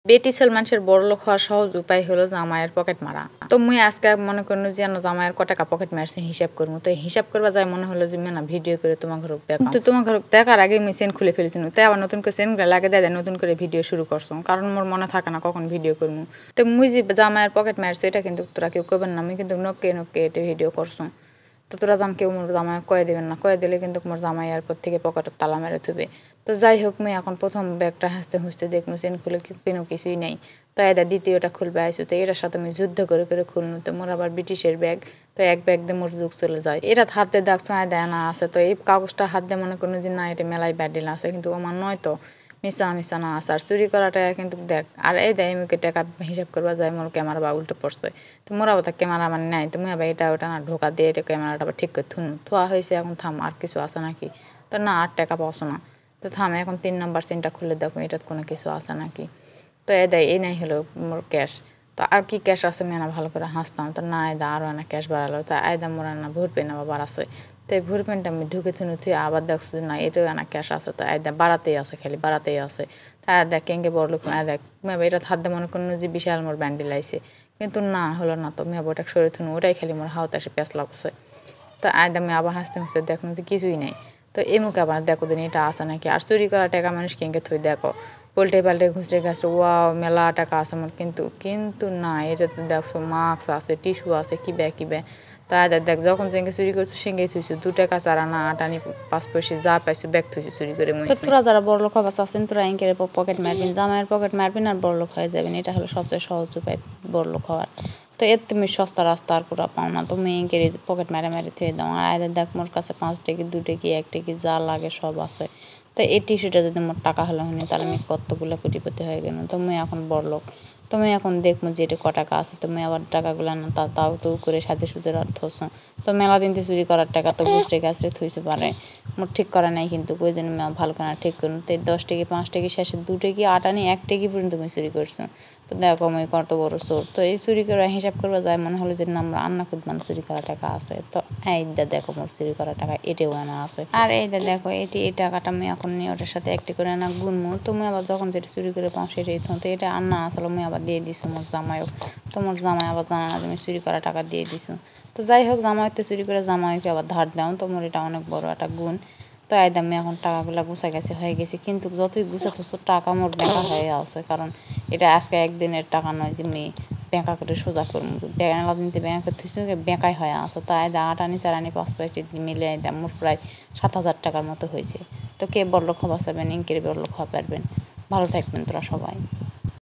বেটি ছেলে মানুষের বড়লোক হওয়ার সহজ উপায় হলো জামাইয়ের পকেট মারা। তো মুই আজকে মনে করনু যে জামাইয়ের ক টাকা পকেট মারছি হিসাব করবো। তো হিসাব করবা যায় মনে হলো যে মেনা ভিডিও করে তোমার ঘর দেখাম। তো তোমার ঘর দেখার আগে আমি চেন খুলে ফেলেছি। তাই আবার নতুন করে চেন লাগে দেয় নতুন করে ভিডিও শুরু করছো। কারণ মোর মনে থাকে না কখন ভিডিও করবো। তো মুই যে জামাইয়ের পকেট মারছি এটা কিন্তু তোরা কেউ করবেন না। আমি কিন্তু নকে এটা ভিডিও করছো। তো তোরা কেউ মোর জামাই কয়ে দেবেন না। কয়ে দিলে কিন্তু মোর জামাই এরপর থেকে পকেটের তালা মেরে থুবে। তো যাই হোক মুই এখন প্রথম ব্যাগটা হাসতে হুঁসতে দেখনু চেন খুলে কোনো কিছুই নেই। তো এটা দ্বিতীয়টা খুলবে আইসু। তো এটার সাথে আমি যুদ্ধ করে খুলনু। তো মোর আবার ব্রিটিশের ব্যাগ। তো এক ব্যাগ দিয়ে মোর যুগ চলে যায়। এটা হাত দিয়ে দেখছো দেয় না আছে। তো এই কাগজটা হাত দিয়ে মনে করুন যে না এটা মেলায় ব্যাডিল আছে কিন্তু আমার নয় তো মিশা না আছে। আর চুরি করা টাকা কিন্তু দেখ আর এই দেয় মুখে টাকা হিসাব করবা যায় মোর ক্যামেরা বা উল্টো পড়ছে। তো মোরা ওটা ক্যামেরা আমার নাই। তুমি আবার এটা ওটা না ঢোকা দিয়ে এটা ক্যামেরাটা আবার ঠিক করে থোয়া হয়েছে এখন থাম আর কিছু আছে নাকি। তো না আর টাকা পাওছো না। তো থামে এখন 3 নম্বর চেনটা খুলে দেখো এটার কোনো কিছু আছে নাকি। তো দেয় এই নাই হলো মোর ক্যাশ। তো আর কি ক্যাশ আছে মেনা ভালো করে হাসতাম। তো না এদা আরও না ক্যাশ বাড়ালো। তা আয়দা মোরা না ভোর পেন আবার বাড়াছে। তো এই ভোর পেনটা আমি ঢুকে থুয়ে আবার দেখছো যে না এটাও না ক্যাশ আছে। তো আয়দা বাড়াতেই আছে খালি বাড়াতেই আছে। তা দেখ কেঙ্গে বড় লোক দেখ এটা হাত দিয়ে মনে করুন যে বিশাল মোর ব্যান্ডেল আইছে। কিন্তু না হলো না তো মেয়ে ওটা সরে থুন ওটাই খালি মোর হাওতে এসে প্যাঁচ লাগছে। তো আমি আবার হাসতে হাসতে দেখুন যে কিছুই নেই। তো এই মুখে আবার দেখো দিন এটা আসে নাকি। আর চুরি করা টাকা মানুষ কেঙ্গে থুই দেখো পোল্টে পাল্টে ঘুষে ঘাসে ওয়াও মেলা টাকা আছে আমার কিন্তু না এটাতে দেখছো মাস্ক আছে টিস্যু আছে কিবে তাই দেখ যখন যেঙ্গে চুরি করছো সেঙ্গে থুইছো 2 টাকা 4 আনা 8 আনি 5 পয়সা যা পাইছো ব্যাগ থুইছো চুরি করে। তোরা যারা বড় লোক হবা চাচ্ছেন তোরা এঙ্কের পকেট মারবেন জামাইয়ের পকেট মারবেন আর বড় লোক হয়ে যাবেন। এটা হলো সবচেয়ে সহজ উপায় বড় লোক হওয়ার। তো এর তুমি সস্তা রাস্তা আর পুরা পাও না। তুমি এঙ্কের পকেট মারে থুয়ে দাও। আর আয়দের দেখ মোর কাছে 5 টাকি 2 টাকি 1 টাকি যা লাগে সব আছে। তো এই টিস্যুটা যদি মোর টাকা হলো হয়নি তাহলে আমি কতগুলো কোটিপতি হয়ে গেলাম। তুমি এখন বড়লোক তুমি এখন দেখবো যে এটা ক টাকা আছে তুমি আবার টাকাগুলো না তাও তো করে সাজে সুজে অর্থ তো মেলা দিন চুরি করার টাকা তো বুঝতে গাছে থুইছে পারে মোট ঠিক করা নাই কিন্তু ওই জন্য ভালো করে ঠিক করুন। তো 10 টাকি 5 টাকি শেষে 2 টাকি 8 আনি 1 টাকি পর্যন্ত তুমি চুরি করছো। তো দেখো আমি কত বড় চোর। তো এই চুরি করা হিসাব করবা যায় মনে হলো যে আমরা আন্না খুঁজলাম চুরি করা টাকা আছে। তো এইটা দেখো মোট চুরি করা টাকা এটাও আনা আছে। আর এইটা দেখো এই টাকাটা আমি এখন নিয়ে ওটার সাথে একটি করে না গুনমু। তুমি আবার যখন যেটা চুরি করে পাও সেটাই তো এটা আন্না আসলে আমি আবার দিয়ে দিছো মোর জামাইও। তোমার জামাই আবার জানা না তুমি চুরি করা টাকা দিয়ে দিছো। তো যাই হোক জামাইতে চুরি করে জামাইকে আবার ধার দাও তোমার এটা অনেক বড় একটা গুণ। তো আমি এখন টাকাগুলো গুছা গেছে হয়ে গেছে কিন্তু যতই গুছাতেছো টাকা মোট ব্যাঙ্কা হয়ে আছে। কারণ এটা আজকে একদিনের টাকা নয় যে মেয়ে ব্যাঙ্কা করে সোজা করবো মেলা দিনতে ব্যাঙ্কা করতেছি ব্যাঙ্কাই হয়ে আসো। তো 8 আনি 4 আনি 5 পয়সা মিলে মোট প্রায় 7,000 টাকার মতো হয়েছে। তো কে বড়লোক হওয়া চাইবেন ইনকের বড়লোক হওয়া পারবেন। ভালো থাকবেন তোরা সবাই।